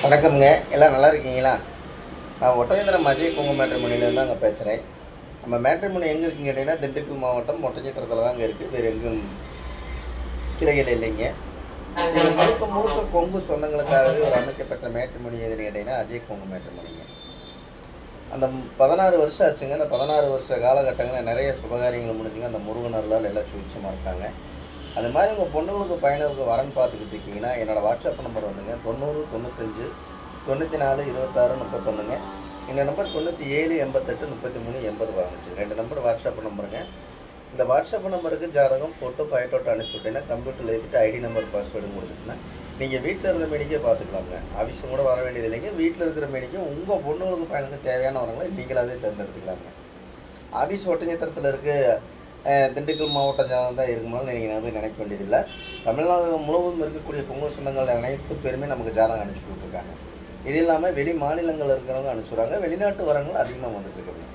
வணக்கம்ங்க. எல்லாம் நல்லா இருக்கீங்களா? நான் ஒட்டஞ்சத்திரம் அஜய் குங்கு மேட்ரிமோனியிலேருந்து தாங்க பேசுகிறேன். நம்ம மேட்ரிமோனி எங்கே இருக்குன்னு கேட்டிங்கன்னா, திண்டுக்கல் மாவட்டம் ஒட்டஞ்சத்திரத்தில் தாங்க இருக்குது. வேறு எங்கும் கிளைகள் இல்லைங்க. இது முழுக்க முழுக்க கொங்கு சொந்தங்களுக்காகவே ஒரு அமைக்கப்பட்ட மேட்ரிமோனி எதுன்னு கேட்டிங்கன்னா அஜய் குங்கு மேட்ரிமோனிங்க. அந்த 16 வருஷம் ஆச்சுங்க. அந்த 16 வருஷ காலகட்டங்களில் நிறைய சுபகாரியங்கள் முடிஞ்சுங்க. அந்த முருகனர்களால் எல்லாம் சுவிச்சமாக இருக்காங்க. அது மாதிரி உங்கள் பொண்ணுங்களுக்கு பையனுக்கு வரன் பார்த்துக்கிட்டு இருக்கீங்கன்னா என்னோடய வாட்ஸ்அப் நம்பர் வந்துங்க 90 95 94 26 31ங்க. இந்த நம்பர் 97 88 33 80 வாங்கிச்சு. 2 நம்பர் வாட்ஸ்அப் நம்பருங்க. இந்த வாட்ஸ்அப் நம்பருக்கு ஜாதகம் ஃபோட்டோ ஃபைட்டோட்டோ அனுப்பிச்சி விட்டீங்கன்னா கம்ப்யூட்டரில் ஏற்றிட்டு ஐடி நம்பர் பாஸ்வேர்டும் கொடுத்துட்டுனா நீங்கள் வீட்டில் இருந்த மேனிக்கே பார்த்துக்கலாங்க. ஆஃபீஸும் கூட வர வேண்டியது இல்லைங்க. வீட்டில் இருக்கிற மேனிக்கே உங்கள் பொண்ணுங்களுக்கு பையனுக்கு தேவையானவர்களை நீங்களாகவே தேர்ந்தெடுத்துக்கலாங்க. ஆஃபீஸ் ஒட்டஞ்சத்திரத்தில் இருக்குது. திண்டுக்கல் மாவட்டம் தான் இருக்கும்போது நீங்கள் வந்து நினைக்க வேண்டியதில்லை. தமிழ்நாடு முழுவதும் இருக்கக்கூடிய கொங்கு சொந்தங்கள் அனைத்து பேருமே நமக்கு ஜாதகம் அனுப்பிச்சி கொடுத்துருக்காங்க. இது இல்லாமல் வெளி மாநிலங்கள் இருக்கிறவங்க அனுப்பிச்சுடுறாங்க. வெளிநாட்டு வரங்கள் அதிகமாக வந்துட்டு இருக்குதுங்க.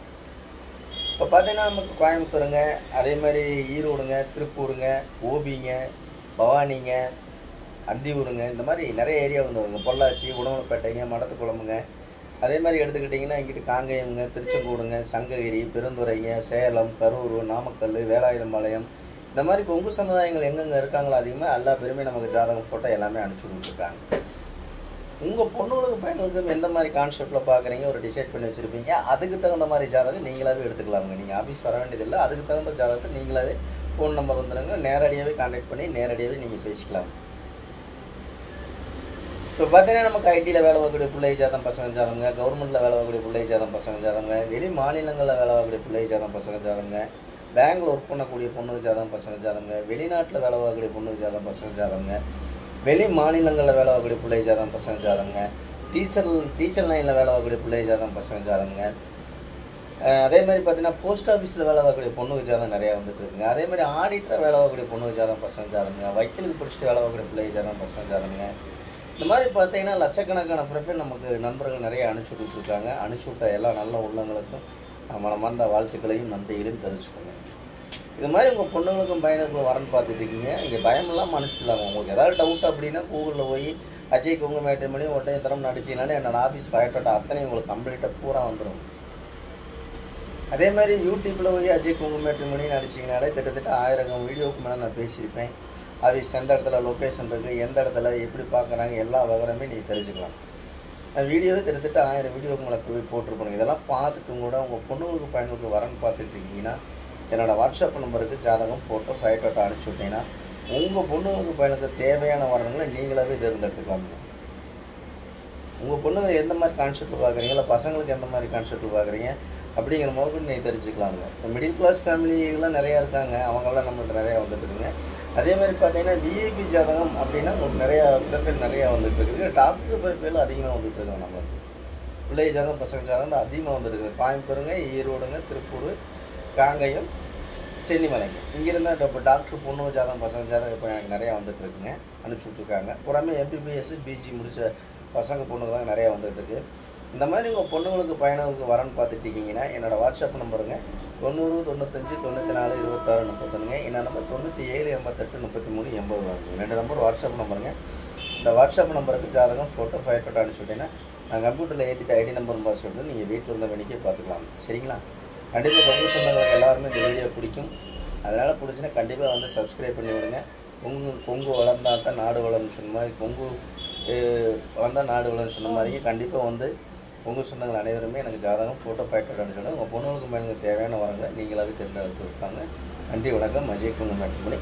இப்போ பார்த்தீங்கன்னா நமக்கு கோயம்புத்தூருங்க, அதே மாதிரி ஈரோடுங்க, திருப்பூருங்க, ஓபிங்க, பவானிங்க, அந்தியூருங்க, இந்த மாதிரி நிறைய ஏரியா வந்து வருங்க. பொள்ளாச்சி, உடமலைப்பேட்டைங்க, மடத்துக்குளமுங்க, அதே மாதிரி எடுத்துக்கிட்டிங்கன்னா இங்கிட்டு காங்கேயம்ங்க, திருச்செங்கோடுங்க, சங்ககிரி, பெருந்துறைங்க, சேலம், கரூர், நாமக்கல், வேலாயுதம்பாளையம், இந்த மாதிரி கொங்கு சமுதாயங்கள் எங்கெங்கே இருக்காங்களோ அதிகமாக எல்லா பேருமே நமக்கு ஜாதகம் ஃபோட்டோ எல்லாமே அனுப்பிச்சி கொடுத்துருக்காங்க. உங்கள் பொண்ணுங்களுக்கு பையனுக்கு எந்த மாதிரி கான்செப்டில் பார்க்குறீங்க ஒரு டிசைட் பண்ணி வச்சுருப்பீங்க. அதுக்கு தகுந்த மாதிரி ஜாதகம் நீங்களாகவே எடுத்துக்கலாமுங்க. நீங்கள் ஆஃபீஸ் வர வேண்டியதில்லை. அதுக்கு தகுந்த ஜாதகத்தை நீங்களாவே ஃபோன் நம்பர் வந்துடுங்க. நேரடியாகவே கான்டாக்ட் பண்ணி நேரடியாகவே நீங்கள் பேசிக்கலாம். இப்போ பார்த்தீங்கன்னா நமக்கு ஐடியில் வேலை பார்க்கக்கூடிய பிள்ளை ஜாதகம் பசங்க ஜாதகங்க, கவர்மெண்ட்டில் வேலை பார்க்கக்கூடிய பிள்ளை ஜாதகம் பசங்க ஜாதகங்க, வெளி மாநிலங்களில் வேலை பார்க்கக்கூடிய பிள்ளை ஜாதகம் பசங்க ஜாதகங்க, பேங்கில் ஒர்க் பண்ணக்கூடிய பொண்ணுக்கு ஜாதகம் பசங்க ஜாதகங்க, வெளிநாட்டில் வேலை பார்க்கக்கூடிய பொண்ணுக்கு ஜாதகம் பசங்க ஜாதகங்க, வெளி மாநிலங்களில் வேலை பார்க்கக்கூடிய பிள்ளை ஜாதகம் பசங்க ஜாதகங்க, டீச்சர் லைனில் வேலை பார்க்கக்கூடிய பிள்ளை ஜாதகம் பசங்க ஜாதகங்க. அதே மாதிரி பார்த்தீங்கன்னா போஸ்ட் ஆஃபீஸில் வேலை பார்க்கக்கூடிய பொண்ணுக்கு ஜாதகம் நிறையா வந்துட்டு இருக்குங்க. அதே மாதிரி ஆடிட்டராக வேலை பார்க்கக்கூடிய பொண்ணுக்கு ஜாதகம் பசங்க ஜாதகங்க, வக்கீலுக்கு படிச்சுட்டு வேலை பார்க்கக்கூடிய பிள்ளை ஜாதகம் பசங்க ஜாதகங்க. இந்த மாதிரி பார்த்தீங்கன்னா லட்சக்கணக்கான ப்ரொஃபைல் நமக்கு நண்பர்கள் நிறைய அனுப்பிச்சி விட்டுருக்காங்க. அனுப்பிச்சி விட்ட எல்லா நல்ல உள்ளங்களுக்கும் மனமார்ந்த வாழ்த்துக்களையும் நன்றிகளையும் தெரிவிச்சுக்கோங்க. இது மாதிரி உங்கள் பொண்ணுங்களுக்கும் பையனுக்கும் வரன்னு பார்த்துட்டு இருக்கீங்க. இங்கே பயமெல்லாம் அனுப்பிச்சிடலாங்க. உங்களுக்கு ஏதாவது டவுட் அப்படின்னா கூகுளில் போய் அஜய் குங்கு மேட்ரிமோனி ஒட்டஞ்சத்திரம் நடிச்சிங்கனாலே என்னோடய ஆஃபீஸ் ஃபைட்டோட்ட அத்தனை உங்களுக்கு கம்ப்ளீட்டாக பூரா வந்துடும். அதே மாதிரி யூடியூப்பில் போய் அஜய் குங்கு மேட்ரிமோனி நடிச்சிங்கனாலே கிட்டத்தட்ட 1000 வீடியோவுக்கு மேலே நான் பேசியிருப்பேன். அது எந்த இடத்துல லொக்கேஷன் இருக்குது, எந்த இடத்துல எப்படி பார்க்குறாங்க, எல்லா விவரமே நீங்கள் தெரிஞ்சுக்கலாம். அந்த வீடியோவே கிட்டத்தட்ட 1000 வீடியோவுக்கு மேலே போய் போட்டிருப்போங்க. இதெல்லாம் பார்த்துட்டு கூட உங்கள் பொண்ணுங்களுக்கு பையனுக்கு வரன்னு பார்த்துட்டு இருக்கீங்கன்னா என்னோடய வாட்ஸ்அப் நம்பருக்கு ஜாதகம் ஃபோட்டோ ஃபைட்டோட்டோ அனுப்பிச்சி விட்டீங்கன்னா உங்கள் பொண்ணுங்களுக்கு பையனுக்கு தேவையான வரங்களை நீங்களாகவே தேர்ந்தெடுத்துக்கலாம். உங்கள் பொண்ணுங்க எந்த மாதிரி கான்செப்ட் பார்க்குறீங்க, இல்லை பசங்களுக்கு எந்த மாதிரி கான்செப்ட் பார்க்குறீங்க அப்படிங்கிற போது நீங்கள் தெரிஞ்சுக்கலாங்க. இப்போ மிடில் கிளாஸ் ஃபேமிலிகள்லாம் நிறையா இருக்காங்க. அவங்களாம் நம்மள்ட்ட நிறையா வந்துட்டுருங்க. அதே மாதிரி பார்த்தீங்கன்னா விஐபி ஜாதகம் அப்படின்னா உங்களுக்கு நிறையா ப்ரொஃபைல் நிறையா வந்துட்டு இருக்குது. டாக்டர் ப்ரொஃபைல் அதிகமாக வந்துட்டு இருக்காங்க. நம்ம பிள்ளை ஜாதகம் பசங்க ஜாதகம் அதிகமாக வந்துருக்குது. கோயம்புத்தூருங்க, ஈரோடுங்க, திருப்பூர், காங்கயம், சென்னிமலைங்க, இங்கேருந்தா இப்போ டாக்டர் பொண்ணு ஜாதகம் பசங்க ஜாதகம் இப்போ எனக்கு நிறையா வந்துட்டு இருக்குங்க. அனுப்பிச்சி விட்ருக்காங்க. புறமே MBBS பிஜி முடித்த பசங்க பொண்ணுங்க தான் நிறையா வந்துட்டுருக்கு. இந்த மாதிரி உங்கள் பொண்ணுங்களுக்கு பையனுக்கு வரன்னு பார்த்துட்டு இருக்கீங்கன்னா என்னோடய வாட்ஸ்அப் நம்பருங்க 90 95 94 26 31ங்க. என்ன நம்பர் 97 88 33 80 வருங்க. 2 நம்பர் வாட்ஸ்அப் நம்பருங்க. இந்த வாட்ஸ்அப் நம்பருக்கு ஜாதகம் ஃபோட்டோ ஃபைட்டோட்டோ அனுப்பிச்சி விட்டீங்கன்னா நான் கம்ப்யூட்டரில் ஏற்றிட்டு ஐடி நம்பர் பாஸ்வேர்டு நீங்கள் வீட்டில் இருந்த வேணிக்கே பார்த்துக்கலாம். சரிங்களா? கண்டிப்பாக கொங்கு சொந்தங்களுக்கு எல்லாருமே இந்த வீடியோ பிடிக்கும். அதனால் பிடிச்சின்னா கண்டிப்பாக வந்து சப்ஸ்கிரைப் பண்ணி விடுங்க. கொங்கு வளர்ந்தால் தான் நாடு வளர்ன்னு சொன்ன மாதிரி, கொங்கு வளர்ந்தால் நாடு வளர்ன்னு சொன்ன மாதிரியே கண்டிப்பாக வந்து உங்கள் சொந்தங்கள் அனைவருமே எனக்கு ஜாதகம் ஃபோட்டோ ஃபைட்டோட்டோ அனுப்பிச்சு உங்கள் பொண்ணுங்களுக்கு மேலே தேவையான வரங்களை நீங்களாகவே தேர்ந்தெடுத்து இருப்பாங்க. நன்றி, வணக்கம். அஜய் குங்கு மேட்ரிமோனி.